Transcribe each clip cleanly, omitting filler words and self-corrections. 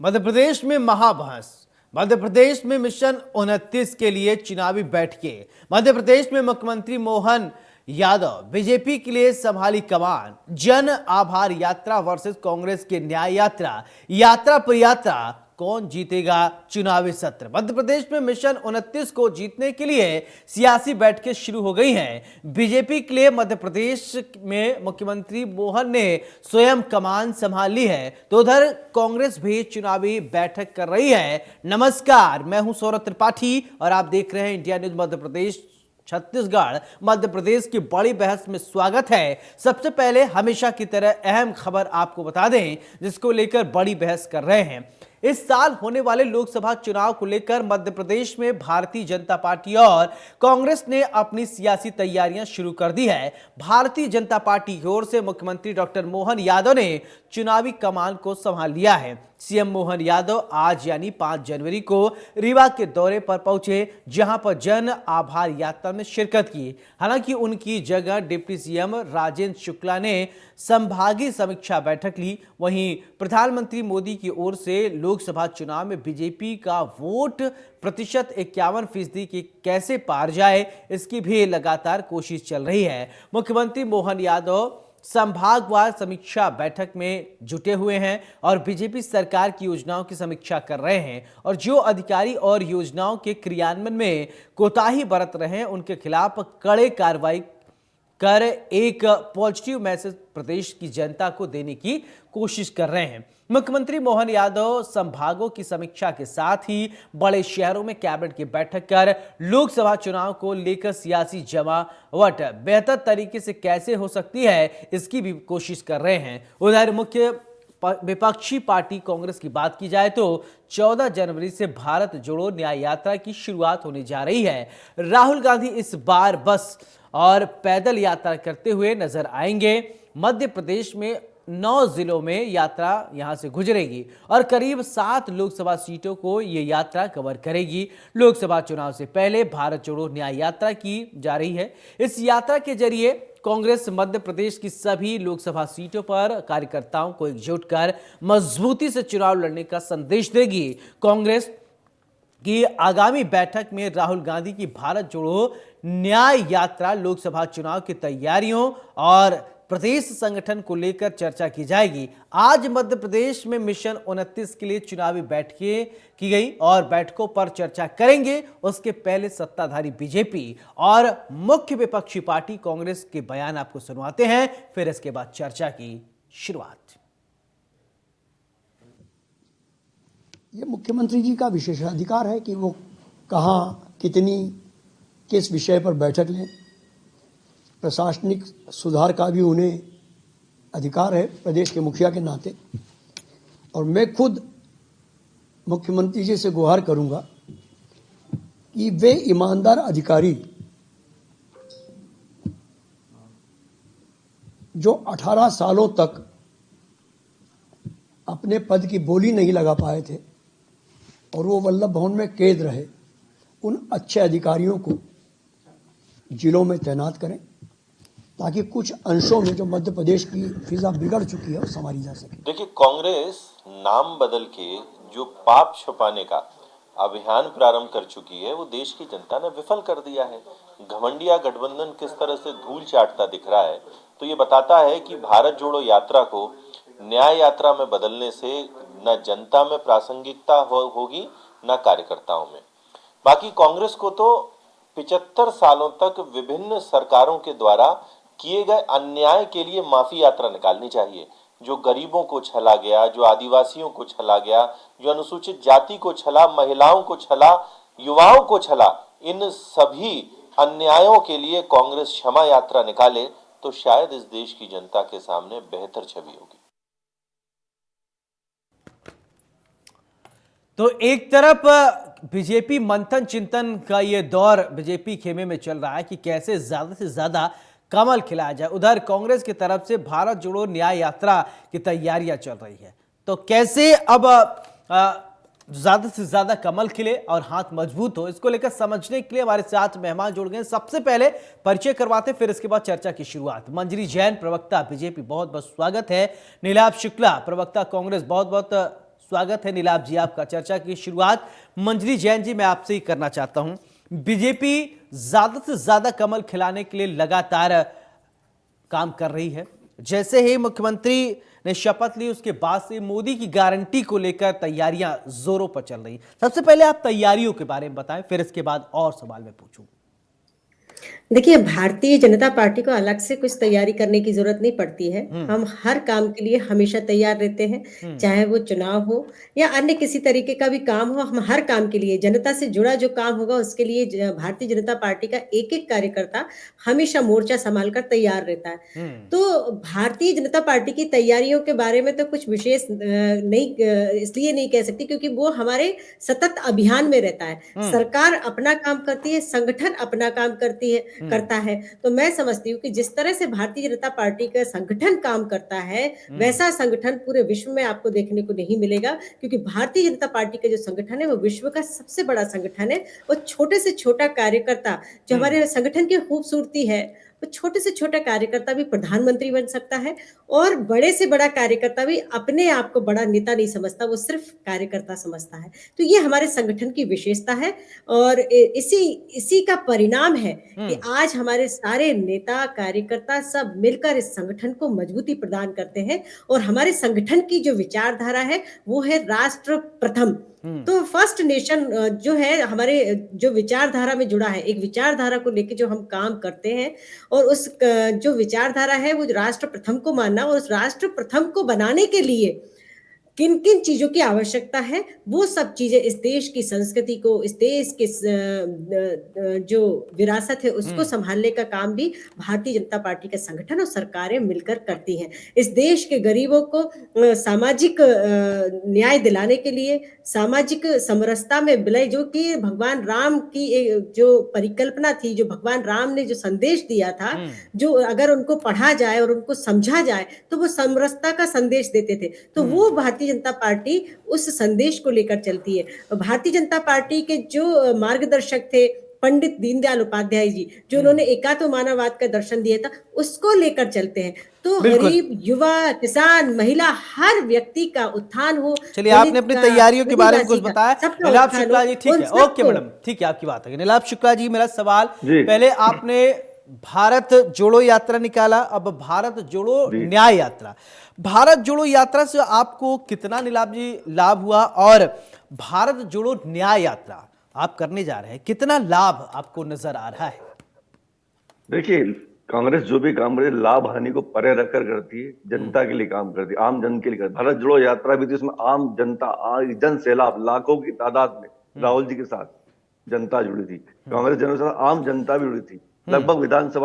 मध्य प्रदेश में महाबहस। मध्य प्रदेश में मिशन 29 के लिए चुनावी बैठकें। मध्य प्रदेश में मुख्यमंत्री मोहन यादव बीजेपी के लिए संभाली कमान। जन आभार यात्रा वर्सेस कांग्रेस के न्याय यात्रा, यात्रा पर यात्रा, कौन जीतेगा चुनावी सत्र। मध्य प्रदेश में मिशन 29 को जीतने के लिए सियासी बैठकें शुरू हो गई हैं। बीजेपी के लिए मध्य प्रदेश में मुख्यमंत्री मोहन ने स्वयं कमान संभाल ली है, तो उधर कांग्रेस भी चुनावी बैठक कर रही है। नमस्कार, मैं हूं सौरभ त्रिपाठी और आप देख रहे हैं इंडिया न्यूज मध्य प्रदेश। छत्तीसगढ़ मध्य प्रदेश की बड़ी बहस में स्वागत है। सबसे पहले हमेशा की तरह अहम खबर आपको बता दें, जिसको लेकर बड़ी बहस कर रहे हैं। इस साल होने वाले लोकसभा चुनाव को लेकर मध्य प्रदेश में भारतीय जनता पार्टी और कांग्रेस ने अपनी सियासी तैयारियां शुरू कर दी है। भारतीय जनता पार्टी की ओर से मुख्यमंत्री डॉक्टर मोहन यादव ने चुनावी कमान को संभाल लिया है। सीएम मोहन यादव आज यानी 5 जनवरी को रीवा के दौरे पर पहुंचे, जहां पर जन आभार यात्रा में शिरकत की। हालांकि उनकी जगह डिप्टी सीएम राजेंद्र शुक्ला ने संभागीय समीक्षा बैठक ली। वहीं प्रधानमंत्री मोदी की ओर से लोकसभा चुनाव में बीजेपी का वोट प्रतिशत 51% की कैसे पार जाए, इसकी भी लगातार कोशिश चल रही है। मुख्यमंत्री मोहन यादव संभागवार समीक्षा बैठक में जुटे हुए हैं और बीजेपी सरकार की योजनाओं की समीक्षा कर रहे हैं, और जो अधिकारी और योजनाओं के क्रियान्वयन में कोताही बरत रहे हैं उनके खिलाफ कड़े कार्रवाई कर एक पॉजिटिव मैसेज प्रदेश की जनता को देने की कोशिश कर रहे हैं। मुख्यमंत्री मोहन यादव संभागों की समीक्षा के साथ ही बड़े शहरों में कैबिनेट की बैठक कर लोकसभा चुनाव को लेकर सियासी जमावट बेहतर तरीके से कैसे हो सकती है, इसकी भी कोशिश कर रहे हैं। उधर मुख्य विपक्षी पार्टी कांग्रेस की बात की जाए तो 14 जनवरी से भारत जोड़ो न्याय यात्रा की शुरुआत होने जा रही है। राहुल गांधी इस बार बस और पैदल यात्रा करते हुए नजर आएंगे। मध्य प्रदेश में 9 जिलों में यात्रा यहां से गुजरेगी और करीब 7 लोकसभा सीटों को यह यात्रा कवर करेगी। लोकसभा चुनाव से पहले भारत जोड़ो न्याय यात्रा की जा रही है। इस यात्रा के जरिए कांग्रेस मध्य प्रदेश की सभी लोकसभा सीटों पर कार्यकर्ताओं को एकजुट कर मजबूती से चुनाव लड़ने का संदेश देगी। कांग्रेस की आगामी बैठक में राहुल गांधी की भारत जोड़ो न्याय यात्रा, लोकसभा चुनाव की तैयारियों और प्रदेश संगठन को लेकर चर्चा की जाएगी। आज मध्य प्रदेश में मिशन 29 के लिए चुनावी बैठकें की गई और बैठकों पर चर्चा करेंगे। उसके पहले सत्ताधारी बीजेपी और मुख्य विपक्षी पार्टी कांग्रेस के बयान आपको सुनवाते हैं, फिर इसके बाद चर्चा की शुरुआत। ये मुख्यमंत्री जी का विशेषाधिकार है कि वो कहाँ, कितनी, किस विषय पर बैठक लें। प्रशासनिक सुधार का भी उन्हें अधिकार है प्रदेश के मुखिया के नाते, और मैं खुद मुख्यमंत्री जी से गुहार करूंगा कि वे ईमानदार अधिकारी जो 18 सालों तक अपने पद की बोली नहीं लगा पाए थे और वो वल्लभ भवन में कैद रहे, उन अच्छे अधिकारियों को जिलों में तैनात करें ताकि कुछ अंशों में जो मध्य प्रदेश की फिजा बिगड़ चुकी है वो संभाली जा सके। देखिए, कांग्रेस नाम बदल के जो पाप छुपाने का अभियान प्रारंभ कर चुकी है वो देश की जनता ने विफल कर दिया है। घमंडिया गठबंधन किस तरह से धूल चाटता दिख रहा है, तो ये बताता है कि भारत जोड़ो यात्रा को न्याय यात्रा में बदलने से न जनता में प्रासंगिकता होगी न कार्यकर्ताओं में। बाकी कांग्रेस को तो 75 सालों तक विभिन्न सरकारों के द्वारा किए गए अन्याय के लिए माफी यात्रा निकालनी चाहिए। जो गरीबों को छला गया, जो आदिवासियों को छला गया, जो अनुसूचित जाति को छला, महिलाओं को छला, युवाओं को छला, इन सभी अन्यायों के लिए कांग्रेस क्षमा यात्रा निकाले तो शायद इस देश की जनता के सामने बेहतर छवि होगी। तो एक तरफ बीजेपी मंथन चिंतन का ये दौर बीजेपी खेमे में चल रहा है कि कैसे ज्यादा से ज्यादा कमल खिलाया जाए। उधर कांग्रेस की तरफ से भारत जोड़ो न्याय यात्रा की तैयारियां चल रही है, तो कैसे अब ज्यादा से ज्यादा कमल खिले और हाथ मजबूत हो, इसको लेकर समझने के लिए हमारे साथ मेहमान जुड़ गए। सबसे पहले परिचय करवाते, फिर इसके बाद चर्चा की शुरुआत। मंजरी जैन, प्रवक्ता बीजेपी, बहुत बहुत स्वागत है। नीलाभ शुक्ला, प्रवक्ता कांग्रेस, बहुत बहुत स्वागत है नीलाभ जी आपका। चर्चा की शुरुआत मंजरी जैन जी मैं आपसे ही करना चाहता हूं। बीजेपी ज्यादा से ज्यादा कमल खिलाने के लिए लगातार काम कर रही है। जैसे ही मुख्यमंत्री ने शपथ ली उसके बाद से मोदी की गारंटी को लेकर तैयारियां जोरों पर चल रही। सबसे पहले आप तैयारियों के बारे में बताएं, फिर इसके बाद और सवाल मैं पूछूं। देखिए, भारतीय जनता पार्टी को अलग से कुछ तैयारी करने की ज़रूरत नहीं पड़ती है। हम हर काम के लिए हमेशा तैयार रहते हैं, चाहे वो चुनाव हो या अन्य किसी तरीके का भी काम हो, हम हर काम के लिए जनता से जुड़ा जो काम होगा उसके लिए भारतीय जनता पार्टी का एक-एक कार्यकर्ता हमेशा मोर्चा सँभाल कर तैयार रहता है। तो भारतीय जनता पार्टी की तैयारियों के बारे में तो कुछ विशेष इसलिए नहीं कह सकती क्योंकि वो हमारे सतत अभियान में रहता है। सरकार अपना काम करती है, संगठन अपना काम करता है। तो मैं समझती हूँ कि जिस तरह से भारतीय जनता पार्टी का संगठन काम करता है, वैसा संगठन पूरे विश्व में आपको देखने को नहीं मिलेगा क्योंकि भारतीय जनता पार्टी का जो संगठन है वो विश्व का सबसे बड़ा संगठन है। वो छोटे से छोटा कार्यकर्ता जो हमारे संगठन की खूबसूरती है, वो छोटे से छोटा कार्यकर्ता भी प्रधानमंत्री बन सकता है और बड़े से बड़ा कार्यकर्ता भी अपने आप को बड़ा नेता नहीं समझता, वो सिर्फ कार्यकर्ता समझता है। तो ये हमारे संगठन की विशेषता है और इसी का परिणाम है कि आज हमारे सारे नेता कार्यकर्ता सब मिलकर इस संगठन को मजबूती प्रदान करते हैं और हमारे संगठन की जो विचारधारा है वो है राष्ट्र प्रथम। तो फर्स्ट नेशन जो है हमारे जो विचारधारा में जुड़ा है, एक विचारधारा को लेके जो हम काम करते हैं और जो विचारधारा है वो राष्ट्र प्रथम को मानना और उस राष्ट्र प्रथम को बनाने के लिए किन किन चीजों की आवश्यकता है वो सब चीजें इस देश की संस्कृति को, इस देश के जो विरासत है उसको संभालने का काम भी भारतीय जनता पार्टी के संगठन और सरकारें मिलकर करती हैं। इस देश के गरीबों को सामाजिक न्याय दिलाने के लिए, सामाजिक समरसता में विलय, जो कि भगवान राम की जो परिकल्पना थी, जो भगवान राम ने जो संदेश दिया था, जो अगर उनको पढ़ा जाए और उनको समझा जाए तो वो समरसता का संदेश देते थे। तो वो भारतीय जनता पार्टी उस संदेश को लेकर चलती है। भारतीय जनता पार्टी के जो मार्गदर्शक थे पंडित दीनदयाल उपाध्याय जी, जो उन्होंने एकात्म मानववाद का दर्शन दिया था, उसको लेकर चलते हैं। तो गरीब, युवा, किसान, महिला, हर व्यक्ति का उत्थान हो। चलिए, आपने अपनी तैयारियों के बारे में कुछ बताया। नीलाभ शुक्ला जी, ठीक है, ओके मैडम, ठीक है, आपकी बात है। नीलाभ शुक्ला जी, मेरा सवाल, पहले आपने भारत जोड़ो यात्रा निकाला, अब भारत जोड़ो न्याय यात्रा। भारत जोड़ो यात्रा से आपको कितना नीलाभ जी लाभ हुआ और भारत जोड़ो न्याय यात्रा आप करने जा रहे हैं, कितना लाभ आपको नजर आ रहा है? देखिए, कांग्रेस जो भी काम करे लाभ हानि को परे रखकर करती है, जनता के लिए काम करती है, आम जन के लिए करती है। भारत जोड़ो यात्रा भी थी, उसमें आम जनता, जन सैलाब, लाखों की तादाद में राहुल जी के साथ जनता जुड़ी थी। कांग्रेस जनता के साथ आम जनता भी जुड़ी थी। लगभग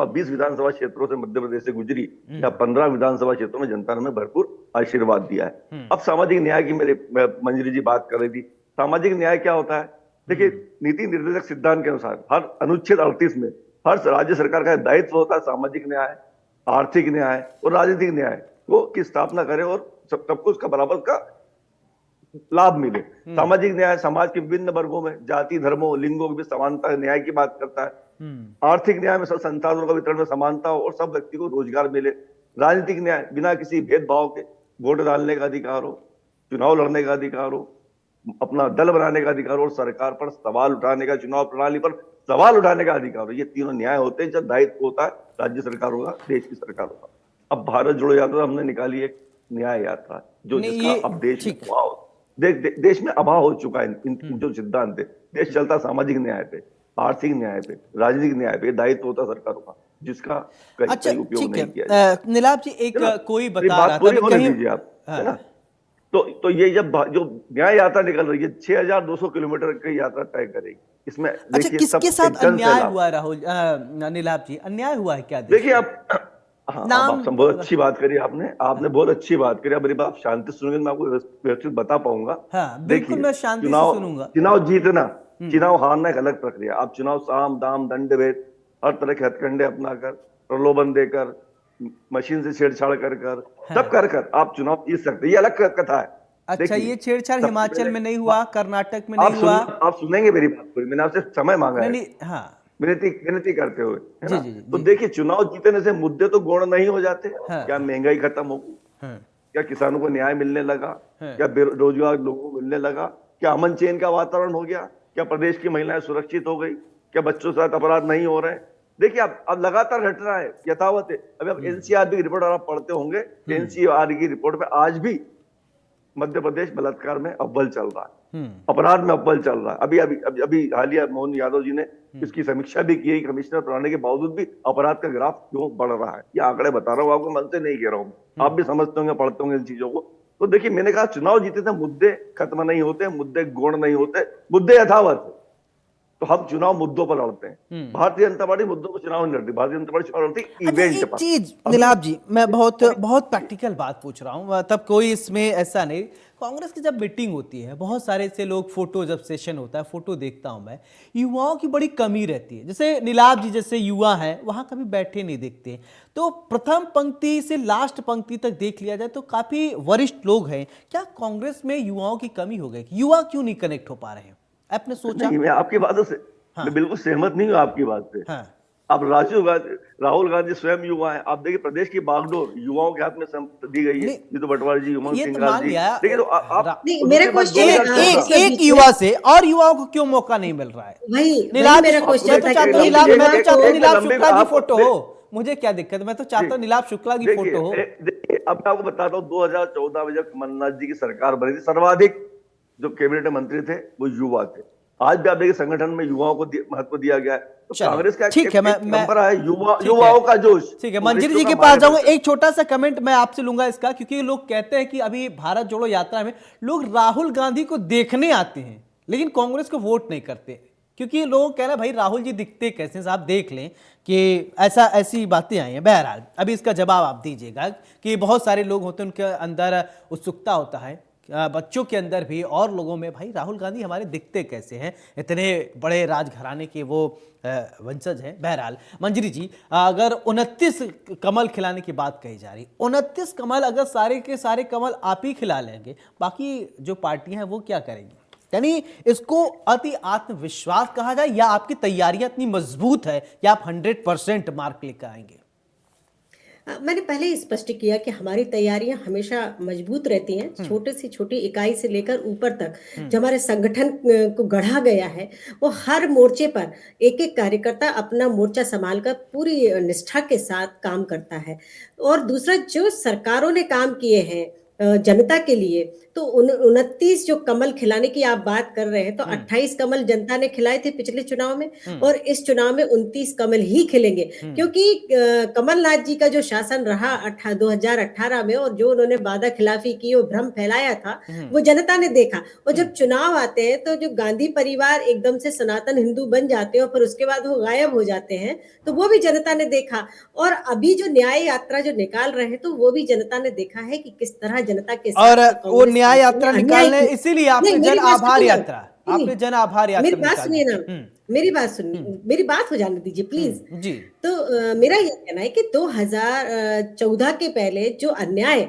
20 विधानसभा क्षेत्रों से मध्य प्रदेश से गुजरी या 15 विधानसभा क्षेत्रों में जनता ने हमें भरपूर आशीर्वाद दिया है। अब सामाजिक न्याय की मेरे मंजरी जी बात कर रही थी। सामाजिक न्याय क्या होता है? देखिए, नीति निर्देशक सिद्धांत के अनुसार हर अनुच्छेद 38 में हर राज्य सरकार का दायित्व होता है सामाजिक न्याय, आर्थिक न्याय और राजनीतिक न्याय वो की स्थापना करे और सबको उसका बराबर का लाभ मिले। सामाजिक न्याय समाज के विभिन्न वर्गों में जाति, धर्मों, लिंगों की समानता न्याय की बात करता है। आर्थिक न्याय में सब संसाधनों का वितरण में समानता हो और सब व्यक्ति को रोजगार मिले। राजनीतिक न्याय बिना किसी भेदभाव के वोट डालने का अधिकार हो, चुनाव लड़ने का अधिकार हो, अपना दल बनाने का अधिकार हो और सरकार पर सवाल उठाने का, चुनाव प्रणाली पर सवाल उठाने का अधिकार हो। ये तीनों न्याय होते हैं जब दायित्व होता है राज्य सरकार होगा, देश की सरकार होगा। अब भारत जोड़ो यात्रा हमने निकाली एक न्याय यात्रा जो जिसका अब देश में अभाव, देश में अभाव हो चुका है। इन जो सिद्धांत है, देश चलता सामाजिक न्याय पे, आर्थिक न्याय पे, राजनीतिक न्याय पे, दायित्व होता सरकार का जिसका कहीं उपयोग नहीं किया। नीलाभ जी, एक कोई बता रहा था दीजिए आप, है ना? तो ये जब जो न्याय यात्रा निकल रही है 6200 किलोमीटर की यात्रा तय करेगी। इसमें अच्छा, किसके साथ अन्याय हुआ राहुल नीलाभ जी, अन्याय हुआ है क्या? देखिए आप, आप बहुत अच्छी बात करी आपने बहुत अच्छी बात करी। मेरी बात शांति सुनेंगे, मैं आपको व्यवस्थित बता पाऊंगा। बिल्कुल, मैं शांति से सुनूंगा। चुनाव जीतना, चुनाव हारना एक अलग प्रक्रिया। आप चुनाव साम दाम दंड भेद हर तरह के हथकंडे अपनाकर, प्रलोभन देकर, मशीन से छेड़छाड़ कर सब कर आप चुनाव जीत सकते, ये अलग कथा है। अच्छा, ये छेड़छाड़ हिमाचल में नहीं हुआ, कर्नाटक में नहीं हुआ? आप सुनेंगे मेरी बात पूरी, मैंने आपसे समय मांगा है विनती करते हुए, है ना? तो देखिए, चुनाव जीतने से मुद्दे तो गौण नहीं हो जाते। क्या महंगाई खत्म होगी? क्या किसानों को न्याय मिलने लगा? क्या बेरोजगार लोगों को मिलने लगा? क्या अमन चैन का वातावरण हो गया? क्या प्रदेश की महिलाएं सुरक्षित हो गई? क्या बच्चों के साथ अपराध नहीं हो रहे? देखिए अब लगातार घट रहा है, यथावत है। अभी अब एनसीआर की रिपोर्ट आप पढ़ते होंगे, एनसीआर की रिपोर्ट में आज भी मध्य प्रदेश बलात्कार में अव्वल चल रहा है, अपराध में अव्वल चल रहा है। अभी अभी अभी अभी हालिया मोहन यादव जी ने इसकी समीक्षा भी की है, कमिश्नर बनाने के बावजूद भी अपराध का ग्राफ क्यों बढ़ रहा है। ये आंकड़े बता रहा हूँ आपको, मन से नहीं कह रहा हूँ, आप भी समझते होंगे, पढ़ते होंगे इन चीजों को। तो देखिए, मैंने कहा चुनाव जीते थे, मुद्दे खत्म नहीं होते, मुद्दे गौण नहीं होते, मुद्दे यथावत है। तो हम चुनाव मुद्दों पर लड़ते हैं। भारतीय जनता पार्टी मुद्दों पर चुनाव नहीं लड़ती, भारतीय जनता पार्टी चुनाव लड़ती इवेंट एक पर। चीज नीलाभ जी, मैं बहुत प्रैक्टिकल बात पूछ रहा हूँ, तब कोई इसमें ऐसा नहीं। कांग्रेस की जब मीटिंग होती है, बहुत सारे से लोग फोटो, जब सेशन होता है फोटो देखता हूं मैं, युवाओं की बड़ी कमी रहती है। जैसे नीलाभ जी जैसे युवा हैं, वहां कभी बैठे नहीं देखते। तो प्रथम पंक्ति से लास्ट पंक्ति तक देख लिया जाए तो काफी वरिष्ठ लोग हैं। क्या कांग्रेस में युवाओं की कमी हो गई? युवा क्यों नहीं कनेक्ट हो पा रहे हैं? आपने सोचा? नहीं, मैं आपकी बात से मैं बिल्कुल सहमत नहीं हूँ आपकी बात से। हाँ। अब राहुल गांधी स्वयं युवा है। आप देखिए, प्रदेश की बागडोर युवाओं के हाथ में दी गई है। ये तो बटवारी जी, उमंग सिंघार जी, देखिए तो आप मेरा क्वेश्चन एक युवा से और युवाओं को क्यों मौका नहीं मिल रहा है? नीलाभ मेरा क्वेश्चन था कि मैं तो चाहता हूँ नीलाभ शुक्ला की फोटो हो, मुझे क्या दिक्कत? मैं तो चाहता हूँ नीलाभ शुक्ला की फोटो हो। देखिए, अब मैं आपको बताता हूँ, 2014 में जब कमलनाथ जी की सरकार बनी थी, सर्वाधिक जो कैबिनेट मंत्री थे वो युवा थे। आज भी आप देखिए, संगठन में युवाओं को महत्व दिया गया है। तो कांग्रेस का ठीक है, मैं युवाओं का जोश। ठीक है, मंजरी जी के पास जाऊंगा। एक छोटा सा कमेंट मैं आपसे लूंगा इसका, क्योंकि लोग कहते हैं कि अभी भारत जोड़ो यात्रा में लोग राहुल गांधी को देखने आते हैं लेकिन कांग्रेस को वोट नहीं करते, क्योंकि लोग कह रहे हैं भाई राहुल जी दिखते कैसे हैं? आप देख लें कि ऐसी बातें आई हैं। बहरहाल अभी इसका जवाब आप दीजिएगा कि बहुत सारे लोग होते हैं, उनके अंदर उत्सुकता होता है, बच्चों के अंदर भी और लोगों में, भाई राहुल गांधी हमारे दिखते कैसे हैं? इतने बड़े राजघराने के वो वंशज हैं। बहरहाल मंजरी जी, अगर 29 कमल खिलाने की बात कही जा रही, 29 कमल अगर सारे के सारे कमल आप ही खिला लेंगे, बाकी जो पार्टियां हैं वो क्या करेंगी? यानी इसको अति आत्मविश्वास कहा जाए या आपकी तैयारियां इतनी मजबूत है कि आप 100% मार्क लेकर आएंगे? मैंने पहले ही स्पष्ट किया कि हमारी तैयारियां हमेशा मजबूत रहती हैं। छोटे से छोटी इकाई से लेकर ऊपर तक जो हमारे संगठन को गढ़ा गया है, वो हर मोर्चे पर एक एक कार्यकर्ता अपना मोर्चा संभालकर पूरी निष्ठा के साथ काम करता है। और दूसरा, जो सरकारों ने काम किए हैं जनता के लिए, तो 29 जो कमल खिलाने की आप बात कर रहे हैं, तो 28 कमल जनता ने खिलाए थे पिछले चुनाव में, और इस चुनाव में 29 कमल ही खिलेंगे। क्योंकि कमलनाथ जी का जो शासन रहा 2018 में, और जो उन्होंने वादा खिलाफी की, वो भ्रम फैलाया था, वो जनता ने देखा। और जब चुनाव आते हैं तो जो गांधी परिवार एकदम से सनातन हिंदू बन जाते हैं और फिर उसके बाद वो गायब हो जाते हैं, तो वो भी जनता ने देखा। और अभी जो न्याय यात्रा जो निकाल रहे हैं, तो वो भी जनता ने देखा है कि किस तरह जनता के साथ और वो न्याय यात्रा निकालने, इसीलिए आपने जन आभार यात्रा, आपने जन आभार यात्रा मेरी बात सुनिए ना, मेरी बात सुनिए, मेरी बात हो जाने दीजिए प्लीज जी। तो मेरा ये कहना है कि 2014 के पहले जो अन्याय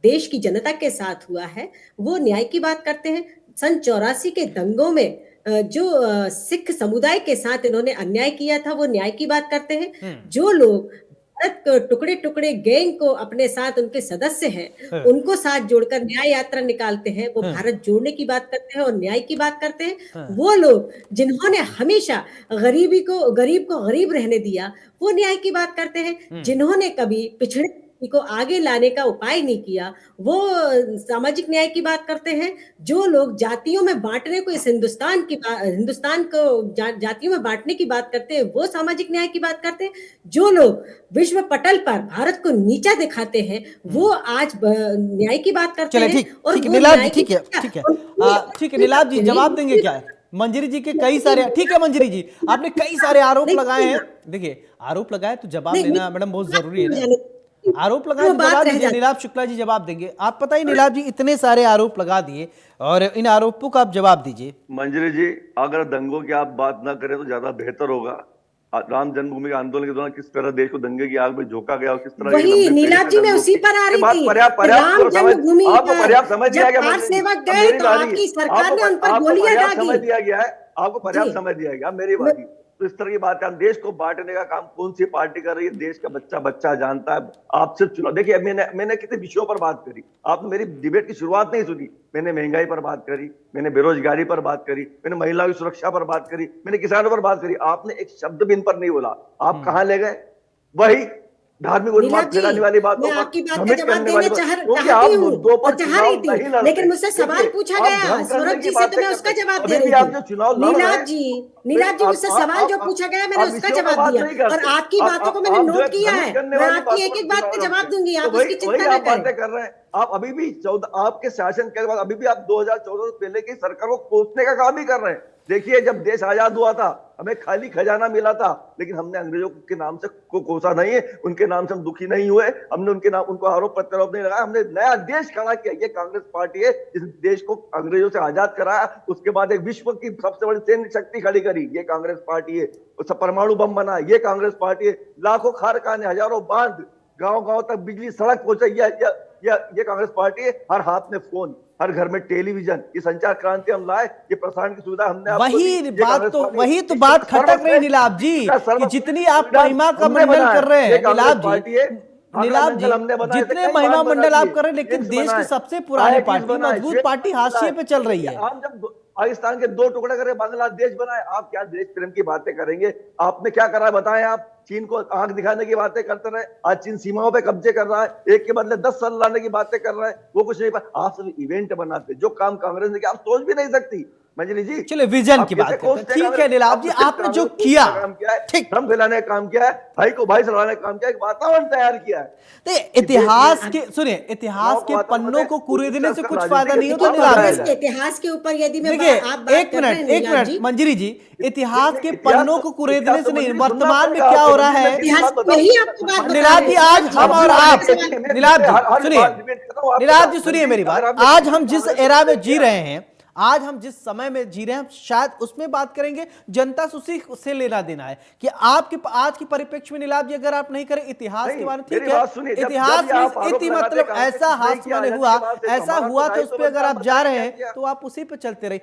देश की जनता के साथ हुआ है, वो न्याय की बात करते हैं। सन 84 के दंगों में जो सिख समुदाय के साथ इन्होंने अन्याय किया था, वो न्याय की बात करते हैं। जो लोग भारत टुकड़े टुकड़े गैंग को अपने साथ, उनके सदस्य हैं, उनको साथ जोड़कर न्याय यात्रा निकालते हैं, वो भारत जोड़ने की बात करते हैं और न्याय की बात करते हैं। वो लोग जिन्होंने हमेशा गरीब को गरीब रहने दिया, वो न्याय की बात करते हैं। जिन्होंने कभी पिछड़े को आगे लाने का उपाय नहीं किया, वो सामाजिक न्याय की बात करते हैं। जो लोग जातियों में बांटने को, इस हिंदुस्तान को जातियों में बांटने की बात करते हैं, वो सामाजिक न्याय की बात करते हैं। जो लोग विश्व पटल पर भारत को नीचा दिखाते हैं, वो आज न्याय की बात करते हैं। और नीलाभ जी, ठीक है नीलाभ जी, जवाब देंगे क्या? मंजरी जी के कई सारे, ठीक है मंजरी जी, आपने कई सारे आरोप लगाए हैं। देखिए, आरोप लगाए तो जवाब देना मैडम बहुत जरूरी है ना। आरोप लगाए तो जवाब दीजिए। नीलाभ शुक्ला जी जवाब देंगे। आप पता ही नीलाभ जी, इतने सारे आरोप लगा दिए और इन आरोपों का आप जवाब दीजिए। मंजरी जी, अगर दंगों की आप बात ना करें तो ज्यादा बेहतर होगा। राम जन्मभूमि के आंदोलन के दौरान किस तरह देश को दंगे की आग में झोंका गया और किस तरह, वही नीलाभ जी, मैं उसी पर आ रही थी। राम जन्मभूमि आपको पर्याप्त समझ दिया गया, सेवक गए तो आपकी सरकार ने उन पर गोलियां दागी। समय दिया गया है, आपको पर्याप्त समय दिया गया। मेरी बात, तो इस तरह की बात है। देश को बांटने का काम कौन सी पार्टी कर रही है? देश का बच्चा बच्चा जानता है। आप सिर्फ चुनाव देखिए, मैंने कितने विषयों पर बात करी, आपने मेरी डिबेट की शुरुआत नहीं सुनी। मैंने महंगाई पर बात करी, मैंने बेरोजगारी पर बात करी, मैंने महिलाओं की सुरक्षा पर बात करी, मैंने किसानों पर बात करी। आपने एक शब्द भी इन पर नहीं बोला। आप कहां ले गए? वही धार्मिक उन्माद नीलाभ जी, फैलाने वाली बातों मैं पर, आपकी बात का भ्रमित जवाब करने देना वाली बात, क्योंकि आप चाहती हूँ मुद्दों पर और चाह चुनाव रही थी, नहीं लड़ते। लेकिन मुझसे सवाल देखिए, पूछा आप गया भ्रम करने सौरभ की जी से, बातें तो मैं करते उसका हैं। जवाब दे अभी रही भी आप जो थी। चुनाव लड़ रहे हैं, नीलाभ जी, मुझसे सवाल जो आप पूछा गया मैंने उसका विषयों पर जवाब बात दिया, नहीं करते। और आपकी बातों को मैंने आप जो नोट है किया भ्रमित है। करने मैं वाली आपकी बातों एक पर एक बात चुनाव का लड़ते जवाब हैं। दूंगी, तो आप वही उसकी वही चिंता न आप करें। बातें कर रहे हैं। आप अभी भी 14 आपके शासन के बाद अभी भी आप 2014 से पहले की सरकार को कोसने का काम ही कर रहे हैं। देखिए, जब देश आजाद हुआ था, हमें खाली खजाना मिला था, लेकिन हमने अंग्रेजों के नाम से को कोसा नहीं है, उनके नाम से हम दुखी नहीं हुए, हमने उनके नाम उनको आरोप प्रत्यारोप नहीं लगाया। हमने नया देश खड़ा किया। ये कांग्रेस पार्टी है जिस देश को अंग्रेजों से आजाद कराया, उसके बाद एक विश्व की सबसे बड़ी सैन्य शक्ति खड़ी करी, ये कांग्रेस पार्टी है। उस परमाणु बम बना, ये कांग्रेस पार्टी है। लाखों कारखाने, हजारों बांध, गांव गांव तक बिजली सड़क पहुंचाई, ये कांग्रेस पार्टी है। हर हाथ में फोन, हर घर में टेलीविजन, ये संचार क्रांति हम लाए, ये प्रसारण की सुविधा हमने आपको दी, ये कांग्रेस पार्टी। वही तो बात खटक रही नीलाभ जी, कि जितनी आप महिमा का मंडल कर रहे हैं नीलाभ जी, नीलाभ जी, जितने महिमा मंडल आप कर रहे हैं, लेकिन देश की सबसे पुरानी पार्टी, मजबूत पार्टी हाशिए पे चल रही है। हम जब पाकिस्तान के 2 टुकड़े करके बांग्लादेश बनाए, आप क्या देश प्रेम की बातें करेंगे? आपने क्या करा है बताएं। आप चीन को आंख दिखाने की बातें करते रहे, आज चीन सीमाओं पे कब्जे कर रहा है, एक के बदले 10 साल लाने की बातें कर रहा है, वो कुछ नहीं। आप सिर्फ इवेंट बनाते, जो काम कांग्रेस ने किया आप सोच भी नहीं सकती। मंजरी जी, चलिए विजन की बात करते हैं। ठीक है नीलाभ जी, आपने जो किया, ठीक, भ्रम फैलाने का काम किया है, भाई को भाई चलाने का काम किया है, वातावरण तैयार किया है। इतिहास के सुनिए, इतिहास के पन्नों को कुरेदने से कुछ फायदा नहीं होता नीलाभ कांग्रेस जी। के इतिहास के ऊपर यदि मैं देखिए, आप बात एक कर रहे हैं मिनट नीलाभ जी, मंजरी जी, इतिहास के पन्नों को कुरेदने से नहीं, इतिहास वर्तमान में सुनना क्या हो रहा है इतिहास में ही आपको बात बता नीलाभ रहे जी। हैं। आज हम और आप, नीलाभ जी सुनिए, नीलाभ जी सुनिए मेरी बात। आज हम जिस एरा में जी रहे हैं, आज हम जिस समय में जी रहे हैं, शायद उसमें बात करेंगे, जनता से उसी से लेना देना है कि आपके आज की परिप्रेक्ष्य में नीलाभ जी अगर आप नहीं करें इतिहास के बारे में, ठीक है, इतिहास में इति मतलब ऐसा हास्य में हुआ, ऐसा हुआ, तो उस पर अगर आप जा रहे हैं तो आप उसी पे चलते रहे।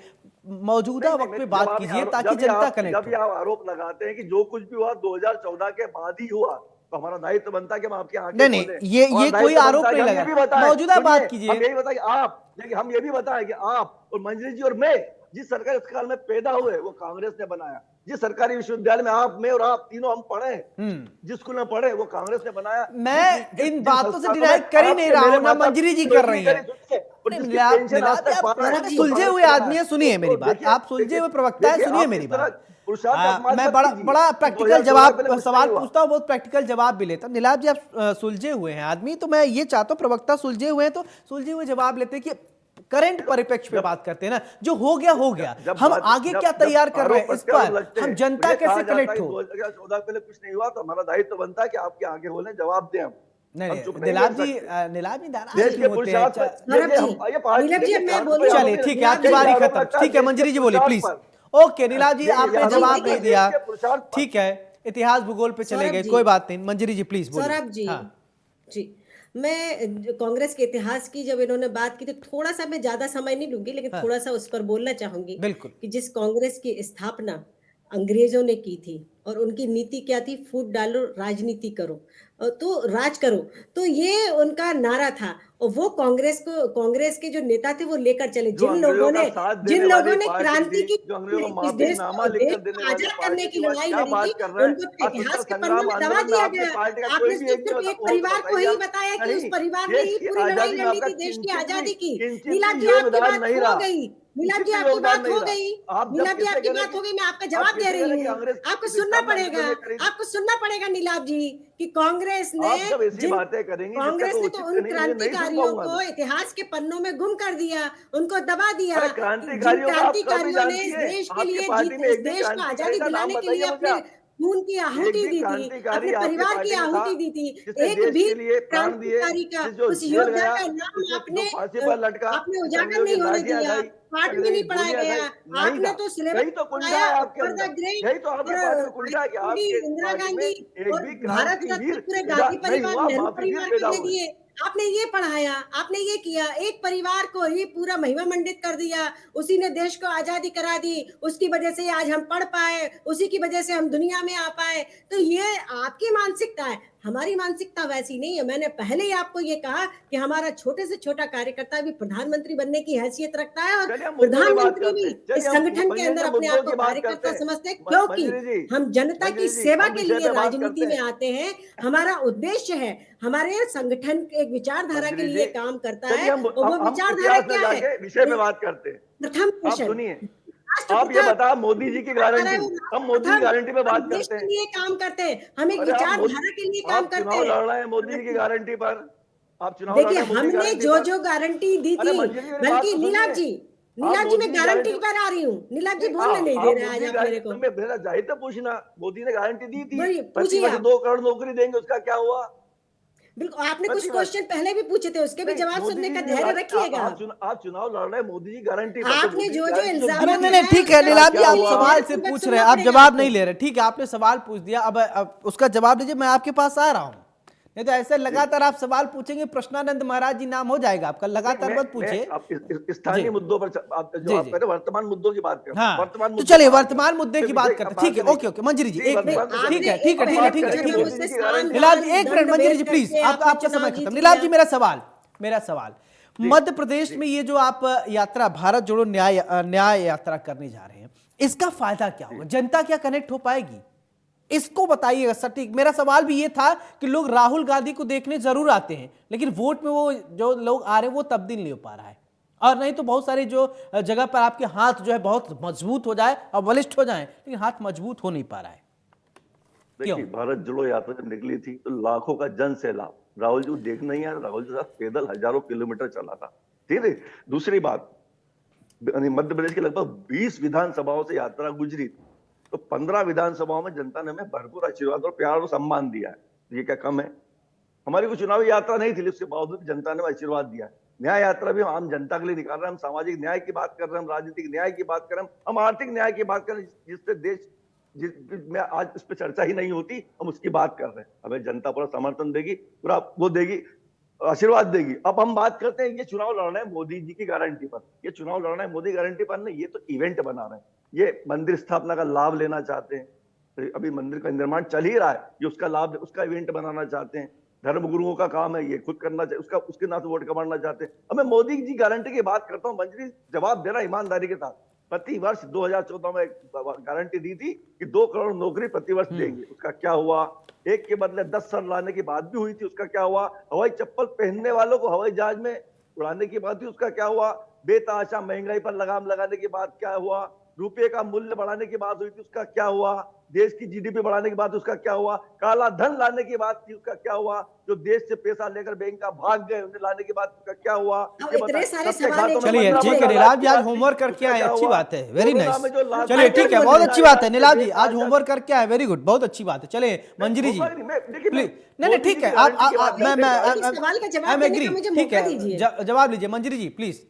मौजूदा वक्त पे बात कीजिए ताकि जनता कनेक्ट जब आप आरोप लगाते हैं कि जो कुछ भी हुआ 2014 के बाद ही हुआ, तो हमारा दायित्व बनता है कि हम आपकी आंखें नहीं, खोलें। ये कोई आरोप नहीं लगा, मौजूदा बात कीजिए। हम यही बताएं आप, लेकिन हम ये भी बताएं कि आप और मंजरी जी और मैं जिस सरकारी काल में पैदा हुए वो कांग्रेस ने बनाया। जिस सरकारी विश्वविद्यालय में आप, मैं और आप तीनों हम पढ़े, जिस स्कूल में पढ़े वो कांग्रेस ने बनाया। मैं इन बातों से डिनाई कर ही नहीं रहा हूं ना, मंजरी जी कर रही है। सुलझे हुए आदमी है, सुनिए मेरी बात, आप सुलझे हुए प्रवक्ता है, सुनिए मेरी बात। मैं बड़ा प्रैक्टिकल सवाल पूछता हूँ, बहुत प्रैक्टिकल जवाब भी लेता हूँ। नीलाभ जी, आप सुलझे हुए हैं आदमी, तो मैं ये चाहता हूँ प्रवक्ता सुलझे हुए हैं तो सुलझे हुए जवाब लेते हैं कि करंट परिप्रेक्ष्य पे बात करते हैं ना, जो हो गया हो गया, हम आगे क्या तैयार कर रहे हैं, इस पर हम जनता कैसे कनेक्ट हो। 2014 पहले कुछ नहीं हुआ, तो हमारा दायित्व बनता है कि आपके आगे बोले, जवाब दें हम। नहीं नीलाभ जी नाराज क्यों होते हैं? चलिए ठीक है, आपकी बारी खत्म। ठीक है मंजरी जी बोलिए प्लीज। ओके नीलाभ जी, आपने जवाब नहीं दिया, ठीक है, इतिहास भूगोल पे चले गए, कोई बात नहीं। मंजरी जी प्लीज बोलिए। सौरभ जी, जी मैं कांग्रेस के इतिहास की जब इन्होंने बात की तो थोड़ा सा, मैं ज्यादा समय नहीं लूंगी, लेकिन थोड़ा सा उस पर बोलना चाहूंगी। बिल्कुल। कि जिस कांग्रेस की स्थापना अंग्रेजों ने की थी और उनकी नीति क्या थी, फूट डालो राजनीति करो, तो राज करो, तो ये उनका नारा था। और वो कांग्रेस के जो नेता थे वो लेकर चले, जिन लोगों ने क्रांति की, इस देश को आजाद करने की लड़ाई लड़ी थी, उनको इतिहास के पन्नों में दबा दिया गया। आपने सिर्फ एक परिवार को ही बताया कि उस परिवार ने ही पूरी लड़ाई लड़ी थी देश की आजादी की। नीलाभ जी आपकी बात हो गई, नीलाभ जी आपकी बात हो गई, नीलाभ जी आपकी बात हो गई, मैं आपका जवाब दे रही हूँ। आपको सुनना पड़ेगा, आपको सुनना पड़ेगा नीलाभ जी कि कांग्रेस ने तो उन क्रांतिकारियों को इतिहास के पन्नों में गुम कर दिया, उनको दबा दिया। क्रांतिकारियों ने इस देश के लिए, इस देश को आजादी दिलाने के लिए अपने खून की आहुति दी थी, अपने परिवार की आहुति दी थी। एक भी क्रांतिकारी का, उस योद्धा का नाम आपने उजागर नहीं होने दिया, पाठ में नहीं पढ़ाया गया। आपने तो सिलेबस इंदिरा गांधी और भारत रत्न पूरे गांधी परिवार, नेहरू परिवार को दे दिए। आपने ये पढ़ाया, आपने ये किया, एक परिवार को ही पूरा महिमा मंडित कर दिया, उसी ने देश को आजादी करा दी, उसकी वजह से आज हम पढ़ पाए, उसी की वजह से हम दुनिया में आ पाए। तो ये आपकी मानसिकता है, हमारी मानसिकता वैसी नहीं है। मैंने पहले ही आपको ये कहा कि हमारा छोटे से छोटा कार्यकर्ता भी प्रधानमंत्री बनने की हैसियत रखता है, और चलिए हम मुद्दों की बात प्रधानमंत्री करते भी हैं, चलिए इस हम संगठन के मंजरी अंदर जी अपने मुद्दों आप को की बात करते कार्यकर्ता हैं। समझते हैं, क्योंकि मंजरी जी, हम जनता की मंजरी जी, सेवा हम के विषय लिए पे बात राजनीति करते में हैं। आते हैं। हमारा उद्देश्य है, हमारे संगठन एक विचारधारा के मंजरी लिए जी, काम करता चलिए है, और वो हम विचारधारा इतिहास में क्या है? जाके विषय पे बात करते हैं। प्रथम आप पोषण, सुनिए, राष्ट्र आप ये प्रथम, बता मोदी जी की गारंटी, हम मोदी की प्रथम, गारंटी पे हम बात देश करते के हैं। लिए काम करते हैं, हम एक अरे विचारधारा के लिए काम आप करते चुनाव हैं। लड़ रहे हैं मोदी जी की गारंटी पर, आप चुनाव लड़ देखिए, रहे हैं मोदी की हमने गारंटी जो पर। जो गारंटी दी अरे थी, मंजरी जी मेरी बात बल्कि तो सुनिए, आप नीलाभ जी मोदी मैं की गारंटी गारंटी, पर आ रही हूँ, नीलाभ जी नहीं बोलने नहीं दे आप रहे मोदी आज की आप मेरे को। गारंटी, मेरा जाहिर था पूछना, मोदी ने गारंटी दी थी बोलिए, प्रति पूछिए वर्ष आप। 2 करोड़ नौकरी देंगे, उसका क्या हुआ? बिल्कुल, आपने कुछ प्रति वर्ष, क्वेश्चन पहले भी पूछे थे, उसके भी नहीं जवाब मोदी सुनने जी का ने धैर्य रखिएगा आप। आप चुनाव लड़ रहे हैं मोदी जी गारंटी पर, तो आपने मोदी जो की जो गारंटी जो इल्जाम दी अरे नहीं थी नहीं ठीक है उसका उसका नीलाभ जी, क्या आप हुआ? सवाल से धैर्यपूर्वक पूछ सुनना रहे हैं, आप पड़ेगा जवाब आपको। नहीं ले रहे। ठीक है, आपने सवाल पूछ दिया, अब उसका जवाब दीजिए, मैं आपके पास आ रहा हूं। नहीं तो ऐसे लगातार आप सवाल पूछेंगे, प्रश्नानंद महाराज जी नाम हो जाएगा आपका, लगातार मत मैं पूछिए। आप जी स्थानीय मुद्दों पर आप जो जी आप जी कह रहे हो, वर्तमान मुद्दों की बात करें, हाँ, वर्तमान तो मुद्दों चलिए पर बात वर्तमान करें, मुद्दे फिर की विषय बात करते अब हैं। ठीक है, बात ओके ओके मंजरी जी, नहीं, एक मिनट। वर्तमान तो ठीक आपने है ठीक है अब ठीक है बात ठीक है करेंगे ठीक मोदी है जी की गारंटी। नीलाभ जी, एक मिनट दंड मंजरी भेद जी प्लीज, करके आप आपने आपका चुनाव समय जीत खत्म। नीलाभ जी, लिया। मेरा सवाल मध्य प्रदेश में ये जो आप यात्रा, भारत जोड़ो न्याय यात्रा करने जा रहे हैं, इसका फायदा क्या होगा? जनता क्या कनेक्ट हो पाएगी? इसको बताइएगा सटीक। मेरा सवाल भी ये था कि लोग राहुल गांधी को देखने जरूर आते हैं, लेकिन वोट में वो जो लोग आ रहे हैं वो तब्दील नहीं हो पा रहा है, और नहीं तो बहुत सारी जो जगह पर आपके हाथ जो है बहुत मजबूत हो जाए और बलिष्ठ हो जाए, लेकिन हाथ मजबूत हो नहीं पा रहा है। क्यों? देखिए, भारत जोड़ो यात्रा जब निकली थी तो लाखों का जन सैलाब, राहुल जी को देखना ही है, राहुल जी साहब पैदल हजारों किलोमीटर चला था। ठीक है, दूसरी बात, मध्य प्रदेश के लगभग 20 विधानसभाओं से यात्रा गुजरी, तो 15 विधानसभाओं में जनता ने हमें भरपूर आशीर्वाद और प्यार और सम्मान दिया है। ये क्या कम है? हमारी कोई चुनावी यात्रा नहीं थी, उसके बावजूद जनता ने आशीर्वाद दिया है। न्याय यात्रा भी हम आम जनता के लिए निकाल रहे हैं, हम सामाजिक न्याय की बात कर रहे हैं, हम राजनीतिक न्याय की बात कर रहे हैं, हम आर्थिक न्याय की बात कर रहे हैं, जिससे देश में आज इस पर चर्चा ही नहीं होती, हम उसकी बात कर रहे हैं। हमें जनता पूरा समर्थन देगी, पूरा वो देगी, आशीर्वाद देगी। अब हम बात करते हैं, ये चुनाव लड़ रहे हैं मोदी जी की गारंटी पर, ये चुनाव लड़ रहे हैं मोदी गारंटी पर नहीं, ये तो इवेंट बना रहे हैं, ये मंदिर स्थापना का लाभ लेना चाहते हैं। तो अभी मंदिर का निर्माण चल ही रहा है, ये उसका लाभ, उसका इवेंट बनाना चाहते हैं। धर्म गुरुओं का काम है, ये खुद करना चाहिए, उसका उसके नाम से वोट कमाना चाहते हैं। अब मैं मोदी जी गारंटी की बात करता हूँ, मंजरी जवाब देना ईमानदारी के साथ। प्रति वर्ष 2014 में गारंटी दी थी कि 2 करोड़ नौकरी प्रति वर्ष देंगे, उसका क्या हुआ? एक के बदले 10 सर लाने की बात भी हुई थी, उसका क्या हुआ? हवाई चप्पल पहनने वालों को हवाई जहाज में उड़ाने की बात थी, उसका क्या हुआ? बेतहाशा महंगाई पर लगाम लगाने की बात क्या हुआ? रुपए का मूल्य बढ़ाने की बात हुई थी, उसका क्या हुआ? देश की जीडीपी बढ़ाने की बात, उसका क्या हुआ? काला धन लाने की बात थी, उसका क्या हुआ? जो देश से पैसा लेकर बैंक का भाग गए, उन्हें लाने की बात, उसका क्या हुआ? अब ये इतने बता, सारे सबके सवाल खातों एक में चलिए 15 ठीक है 15 नीलाभ लाख जी, की आज बात थी, होमवर्क करके उसका आए, क्या अच्छी हुआ? बात है, वेरी कोरोना नाइस। में जो लाख चलिए ठीक है, बहुत अच्छी बात है नीलाभ जी, आज आज- होमवर्क करके आए, वेरी गुड, बहुत अच्छी बात है। चलिए मंजरी जी प्लीज, नहीं नहीं ठीक है, आप एक सवाल का जवाब देने एग्री, का मुझे ठीक मौका है, दीजिए। जवाब लीजिए मंजरी जी प्लीज।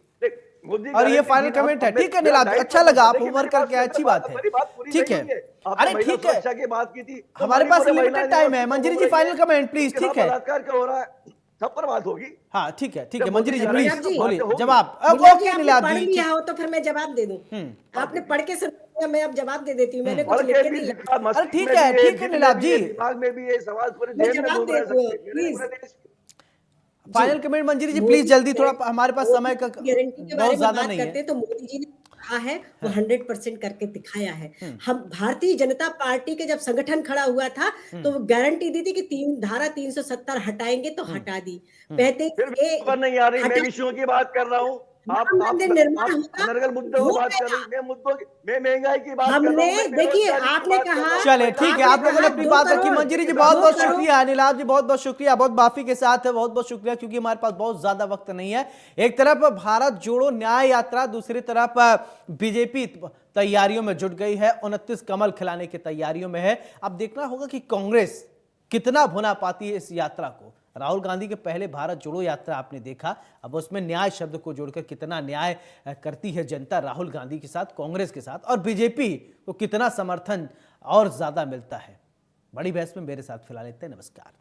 मोदी और ये गारंटी फाइनल दी, कमेंट है, अब ठीक है मेरा नीलाभ, दायित्व अच्छा है, लगा, आप देखिए, होमवर्क मेरी बात करके आए, अच्छी बात है, मेरी बात पूरी ठीक नहीं है। हुई है। आपने अरे महिला ठीक है, सुरक्षा की बात की थी, तो हमारे पास मणिपुर में लिमिटेड महिला टाइम है, निवासी मंजरी घूम जी रही फाइनल है, कमेंट प्लीज, उसके ठीक साथ है। बलात्कार क्या हो रहा है, सब पर बात होगी। हाँ ठीक है जब मंजरी मोदी जी जी प्लीज गारंटी तो बोलिए बातें होगी। जवाब। अब नीलाभ जी, ओके आपने नीलाभ पढ़ जी, लिया हो तो फिर मैं जवाब दे दूं। आपने पढ़ के सुना, मैं अब जवाब दे देती हूँ, मैंने कुछ पढ़ लिख के के भी नहीं लिखा। दिखा, मस्तिष्क ठीक में है, भी ठीक है दिल में नीलाभ भी जी। दिमाग में भी ये सवाल पूरे मैं जेल में जवाब घूम रहे देती हूँ, सकते, प्लीज। पूरे देश। Final comment Manjari ji please जल्दी, थोड़ा हमारे पास समय का गारंटी के बहुत बारे में ज्यादा बात नहीं करते है। हैं तो मोदी जी ने कहा है वो 100% करके दिखाया है। हम भारतीय जनता पार्टी के जब संगठन खड़ा हुआ था तो वो गारंटी दी थी कि धारा 370 हटाएंगे तो हटा दी। कहते फिर भी ये खबर नहीं आ रही, मैं हटा विषयों की बात कर रहा हूँ, राम मंदिर निर्माण आप होगा, अनर्गल मुद्दों की हो बात कर गया। रही, मैं मुद्दों की, मैं महंगाई की बात कर रहा हमने हूँ, मैं देखिए बेरोजगारी की आपने बात कर रहा कहा, हूँ। चले ठीक है, आप लोगों ने अपनी 2 बात रखी। करोड़, मंजरी जी 2 बहुत बहुत करोड़। शुक्रिया, नीलाभ जी बहुत बहुत शुक्रिया, बहुत माफी के साथ है, बहुत बहुत शुक्रिया, क्योंकि हमारे पास बहुत ज्यादा वक्त नहीं है। एक तरफ भारत जोड़ो न्याय यात्रा, दूसरी तरफ बीजेपी तैयारियों में जुट गई है, 29 कमल खिलाने की तैयारियों में है। अब देखना होगा कि कांग्रेस कितना भुना पाती है इस यात्रा को। राहुल गांधी के पहले भारत जोड़ो यात्रा आपने देखा, अब उसमें न्याय शब्द को जोड़कर कितना न्याय करती है जनता राहुल गांधी के साथ, कांग्रेस के साथ, और बीजेपी को कितना समर्थन और ज्यादा मिलता है। बड़ी बहस में मेरे साथ फिलहाल इतना, नमस्कार।